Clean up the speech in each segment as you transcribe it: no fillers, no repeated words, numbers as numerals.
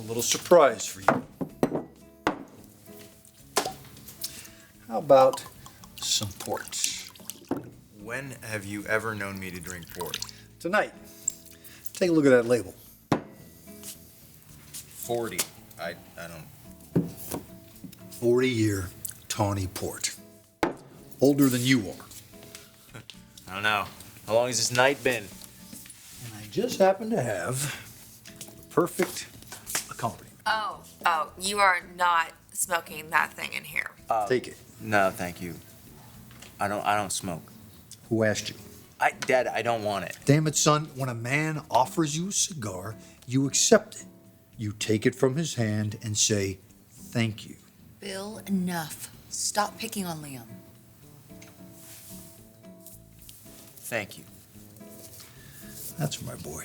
little surprise for you. How about some port? When have you ever known me to drink port? Tonight. Take a look at that label. 40. I don't... 40-year tawny port. Older than you are. I don't know. How long has this night been? And I just happen to have the perfect accompaniment. Oh, you are not smoking that thing in here. Take it. No, thank you. I don't smoke. Who asked you? Dad, I don't want it. Damn it, son. When a man offers you a cigar, you accept it. You take it from his hand and say, thank you. Bill, enough. Stop picking on Liam. Thank you. That's my boy.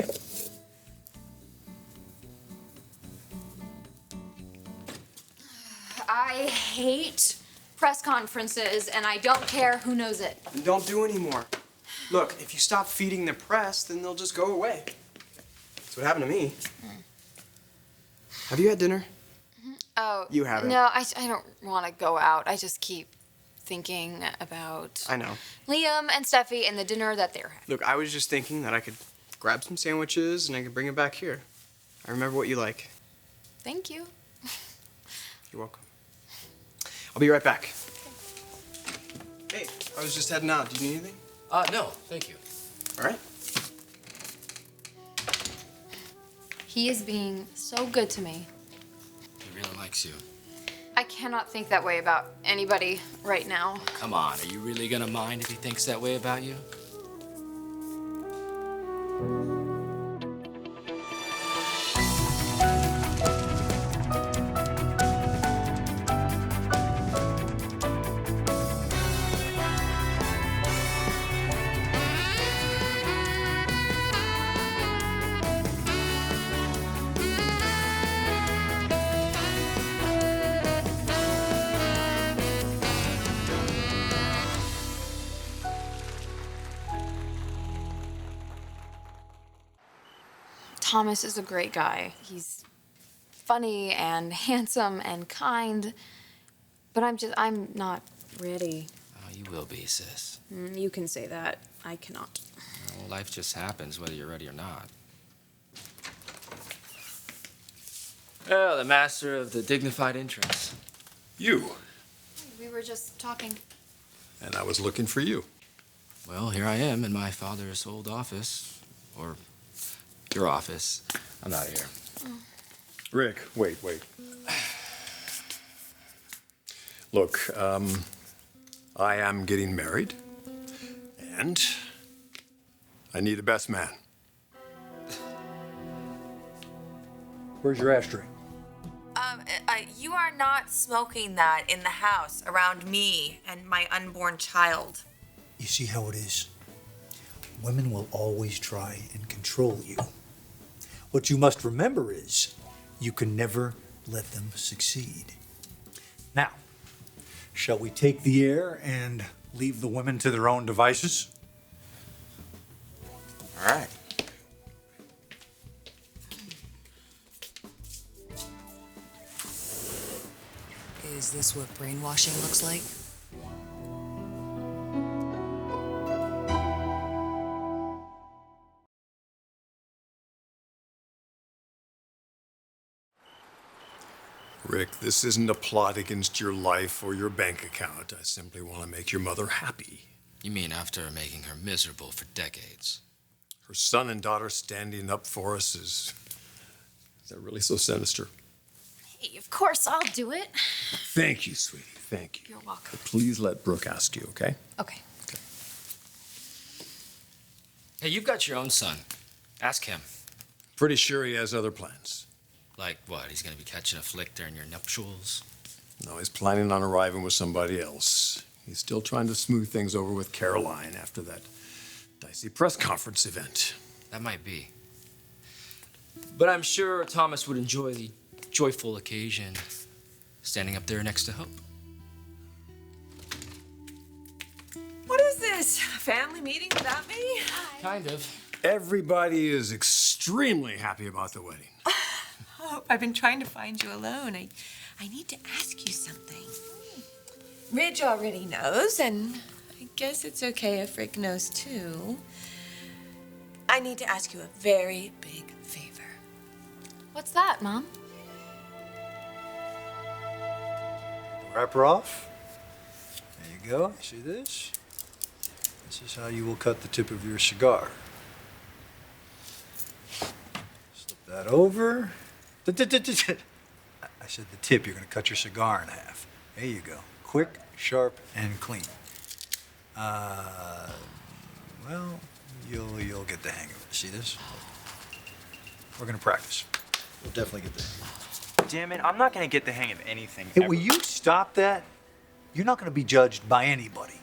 I hate press conferences, and I don't care who knows it. And don't do anymore. Look, if you stop feeding the press, then they'll just go away. That's what happened to me. Have you had dinner? Oh. You haven't. No, I don't want to go out. I just keep thinking about I know. Liam and Steffi and the dinner that they're having. Look, I was just thinking that I could grab some sandwiches and I could bring it back here. I remember what you like. Thank you. You're welcome. I'll be right back. Hey, I was just heading out. Do you need anything? No, thank you. All right. He is being so good to me. He really likes you. I cannot think that way about anybody right now. Come on, are you really gonna mind if he thinks that way about you? Thomas is a great guy. He's funny and handsome and kind, but I'm not ready. Oh, you will be, sis. You can say that. I cannot. Well, life just happens whether you're ready or not. Oh, the master of the dignified entrance. You. We were just talking. And I was looking for you. Well, here I am in my father's old office, or your office. I'm out of here. Rick, wait. Look, I am getting married, and I need a best man. Where's your ashtray? You are not smoking that in the house around me and my unborn child. You see how it is? Women will always try and control you. What you must remember is you can never let them succeed. Now, shall we take the air and leave the women to their own devices? All right. Is this what brainwashing looks like? Rick, this isn't a plot against your life or your bank account. I simply want to make your mother happy. You mean after making her miserable for decades? Her son and daughter standing up for us is that really so sinister? Hey, of course, I'll do it. Thank you, sweetie. Thank you. You're welcome. But please let Brooke ask you, okay? Okay. Hey, you've got your own son. Ask him. Pretty sure he has other plans. Like what? He's gonna be catching a flick during your nuptials? No, he's planning on arriving with somebody else. He's still trying to smooth things over with Caroline after that dicey press conference event. That might be. But I'm sure Thomas would enjoy the joyful occasion standing up there next to Hope. What is this? A family meeting without me? Kind of. Everybody is extremely happy about the wedding. Hope, I've been trying to find you alone. I need to ask you something. Ridge already knows, and I guess it's okay if Rick knows too. I need to ask you a very big favor. What's that, Mom? Wrap her off. There you go. See this? This is how you will cut the tip of your cigar. Slip that over. I said the tip. You're going to cut your cigar in half. There you go. Quick, sharp, and clean. Well, you'll get the hang of it. See this? We're going to practice. We'll definitely get the hang of it. Damn it, I'm not gonna get the hang of anything. Hey, ever. will you stop that? You're not going to be judged by anybody.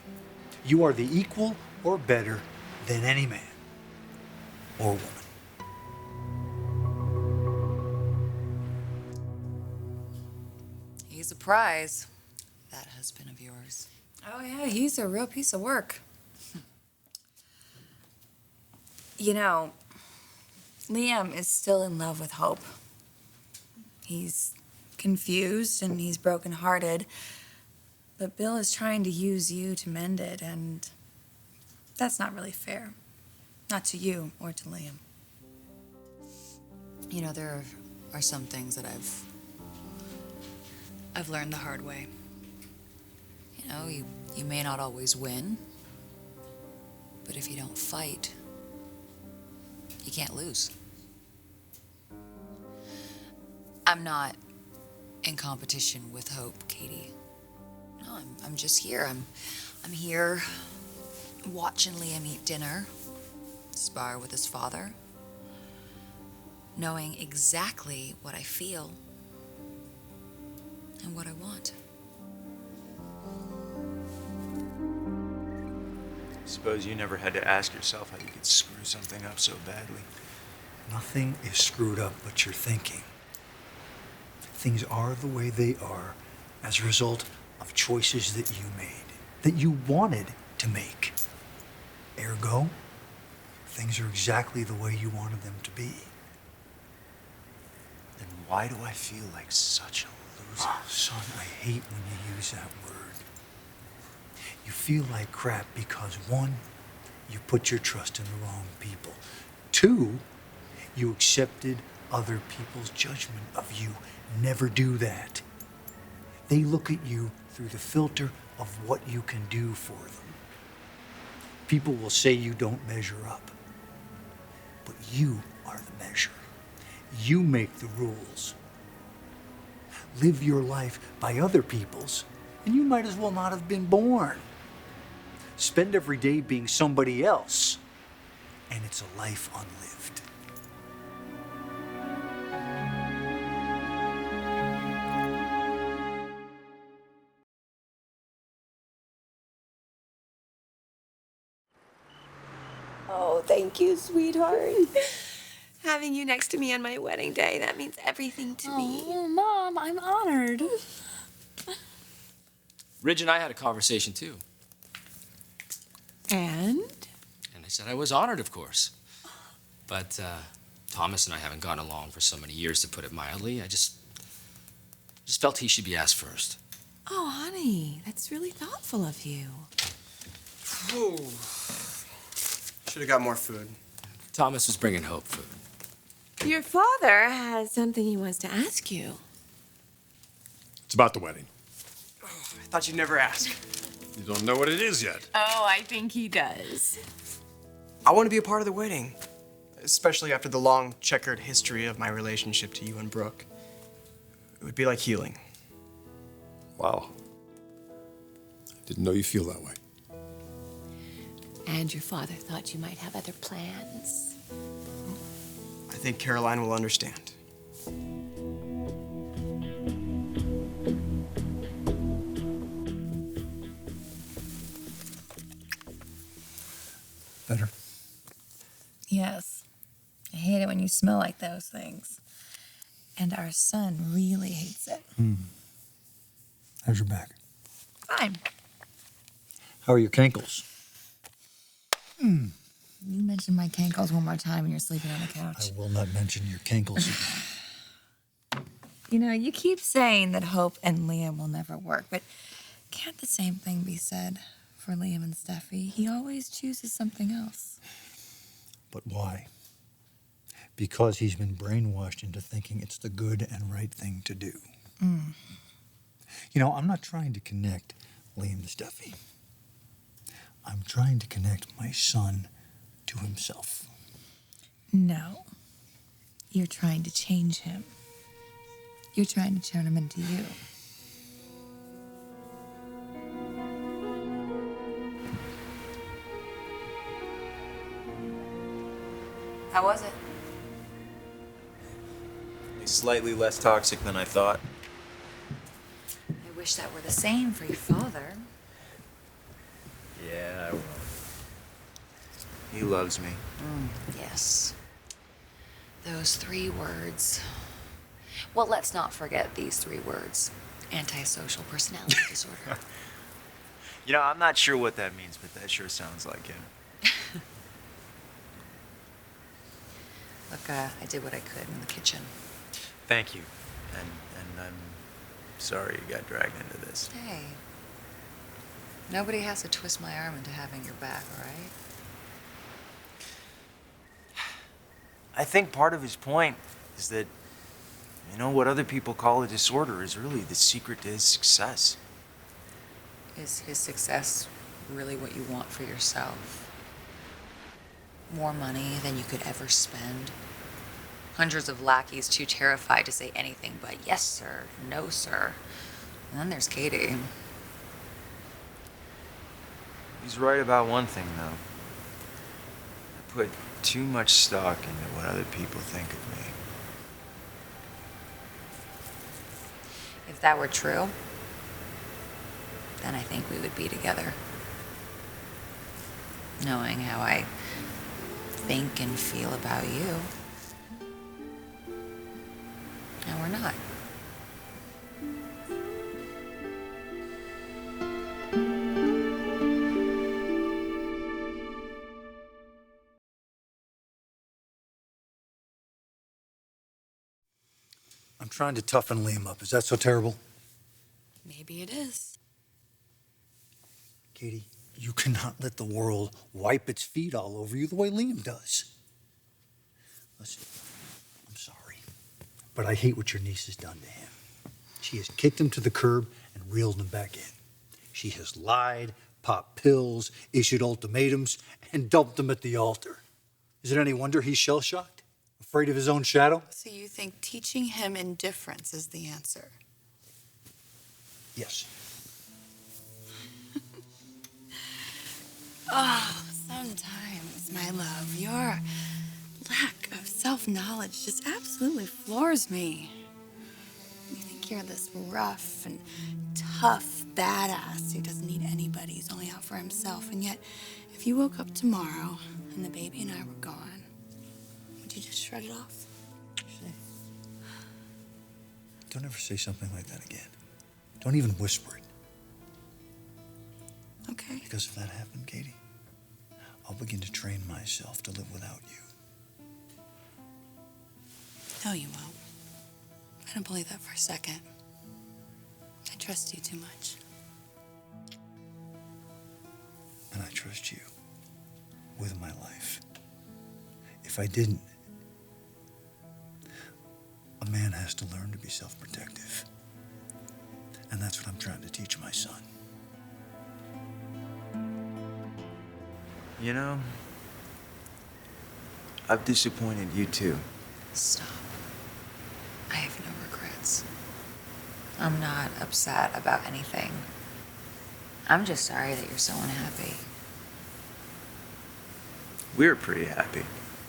You are the equal or better than any man or woman. He's a prize, that husband of yours. Oh, yeah, he's a real piece of work. You know, Liam is still in love with Hope. He's confused and he's brokenhearted, but Bill is trying to use you to mend it, and that's not really fair. Not to you or to Liam. You know, there are some things that I've learned the hard way. You know, you may not always win, but if you don't fight, you can't lose. I'm not in competition with Hope, Katie. No, I'm just here. I'm here watching Liam eat dinner, spar with his father, knowing exactly what I feel and what I want. Suppose you never had to ask yourself how you could screw something up so badly. Nothing is screwed up but your thinking. Things are the way they are as a result of choices that you made, that you wanted to make. Ergo, things are exactly the way you wanted them to be. Then why do I feel like such a loser? Oh, son, I hate when you use that word. You feel like crap because, one, you put your trust in the wrong people. Two, you accepted other people's judgment of you. Never do that. They look at you through the filter of what you can do for them. People will say you don't measure up, but you are the measure. You make the rules. Live your life by other people's, and you might as well not have been born. Spend every day being somebody else, and it's a life unlived. Oh, thank you, sweetheart. Having you next to me on my wedding day, that means everything to me. Oh, Mom, I'm honored. Ridge and I had a conversation too. And? And I said I was honored, of course. But Thomas and I haven't gotten along for so many years, to put it mildly. I just felt he should be asked first. Oh, honey, that's really thoughtful of you. Ooh. Should have got more food. Thomas was bringing Hope food. Your father has something he wants to ask you. It's about the wedding. I thought you'd never ask. You don't know what it is yet. Oh, I think he does. I want to be a part of the wedding, especially after the long, checkered history of my relationship to you and Brooke. It would be like healing. Wow. I didn't know you feel that way. And your father thought you might have other plans. I think Caroline will understand. Better? Yes. I hate it when you smell like those things. And our son really hates it. How's your back? Fine. How are your cankles? You mention my cankles one more time and you're sleeping on the couch. I will not mention your cankles again. You know, you keep saying that Hope and Liam will never work, but can't the same thing be said for Liam and Steffi? He always chooses something else. But why? Because he's been brainwashed into thinking it's the good and right thing to do. You know, I'm not trying to connect Liam to Steffi. I'm trying to connect my son to himself. No. You're trying to change him. You're trying to turn him into you. How was it? Slightly less toxic than I thought. I wish that were the same for your father. Yeah, I will. He loves me. Yes. Those 3 words. Well, let's not forget these 3 words. Antisocial personality disorder. You know, I'm not sure what that means, but that sure sounds like him. Look, I did what I could in the kitchen. Thank you. And I'm sorry you got dragged into this. Hey. Nobody has to twist my arm into having your back, all right? I think part of his point is that, you know, what other people call a disorder is really the secret to his success. Is his success really what you want for yourself? More money than you could ever spend? Hundreds of lackeys too terrified to say anything but yes, sir, no, sir. And then there's Katie. He's right about one thing, though. I put too much stock into what other people think of me. If that were true, then I think we would be together. Knowing how I think and feel about you. And we're not. I'm trying to toughen Liam up. Is that so terrible? Maybe it is. Katie, you cannot let the world wipe its feet all over you the way Liam does. Listen, I'm sorry, but I hate what your niece has done to him. She has kicked him to the curb and reeled him back in. She has lied, popped pills, issued ultimatums, and dumped him at the altar. Is it any wonder he's shell-shocked? Afraid of his own shadow? So you think teaching him indifference is the answer? Yes. Oh, sometimes, my love, your lack of self-knowledge just absolutely floors me. You think you're this rough and tough badass who doesn't need anybody, who's only out for himself, and yet if you woke up tomorrow and the baby and I were gone, would you just shrug it off? Don't ever say something like that again. Don't even whisper it. Okay. Because if that happened, Katie, I'll begin to train myself to live without you. No, you won't. I don't believe that for a second. I trust you too much. And I trust you with my life. If I didn't, a man has to learn to be self-protective. And that's what I'm trying to teach my son. You know, I've disappointed you too. Stop. I have no regrets. I'm not upset about anything. I'm just sorry that you're so unhappy. We were pretty happy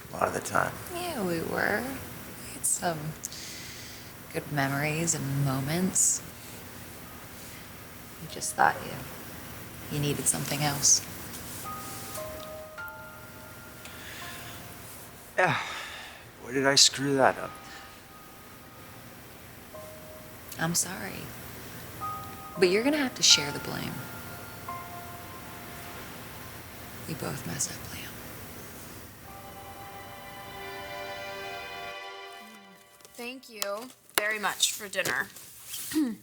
a lot of the time. Yeah, we were. We had some good memories and moments. You just thought you needed something else. Yeah. Where did I screw that up? I'm sorry. But you're gonna have to share the blame. We both mess up, Liam. Thank you. very much for dinner. You're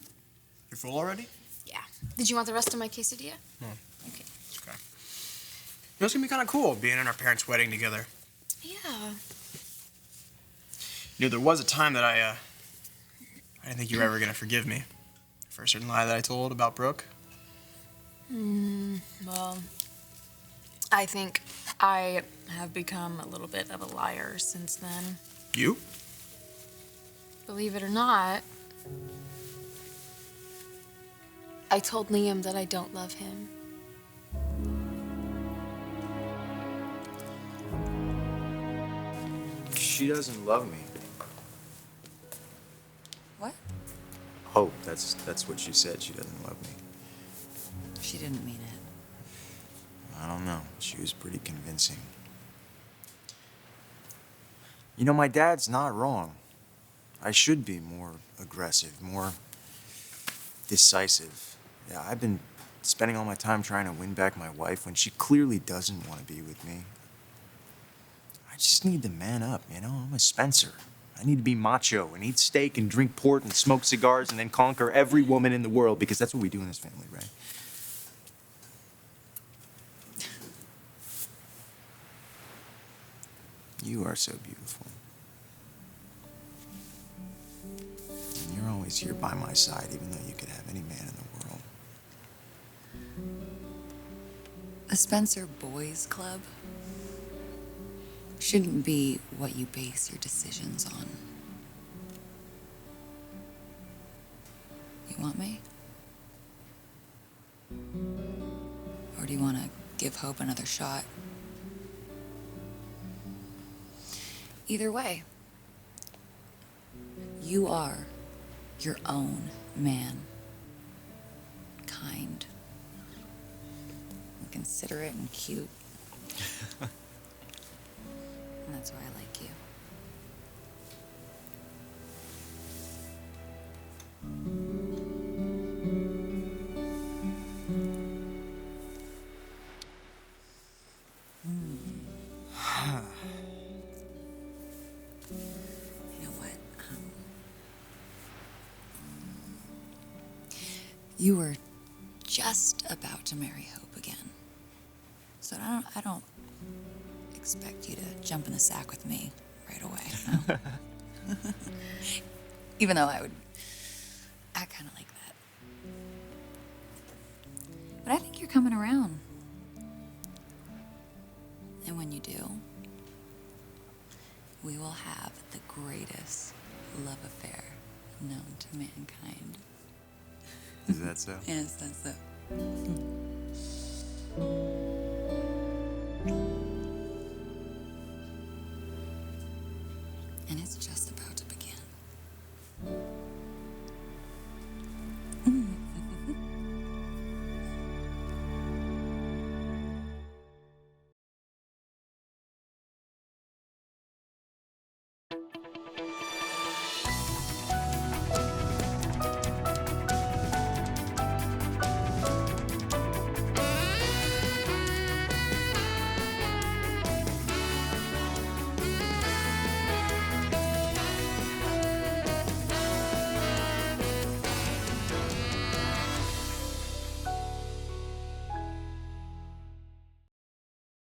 full already? Yeah. Did you want the rest of my quesadilla? No. Okay. It's okay. You know, it's gonna be kind of cool being in our parents' wedding together. Yeah. You know, there was a time that I didn't think you were ever gonna forgive me for a certain lie that I told about Brooke. Well, I think I have become a little bit of a liar since then. You? Believe it or not, I told Liam that I don't love him. She doesn't love me. What? Hope, that's what she said. She doesn't love me. She didn't mean it. I don't know. She was pretty convincing. You know, my dad's not wrong. I should be more aggressive, more decisive. Yeah, I've been spending all my time trying to win back my wife when she clearly doesn't want to be with me. I just need to man up, you know? I'm a Spencer. I need to be macho and eat steak and drink port and smoke cigars and then conquer every woman in the world because that's what we do in this family, right? You are so beautiful. And you're always here by my side, even though you could have any man in the world. The Spencer Boys Club shouldn't be what you base your decisions on. You want me? Or do you want to give Hope another shot? Either way, you are your own man. Kind. And considerate and cute. And that's why I like you. You know what? You were just about to marry Hope again. So I don't expect you to jump in the sack with me right away. No. Even though I kind of like that. But I think you're coming around. And when you do, we will have the greatest love affair known to mankind. Is that so? Yes, that's so. And it's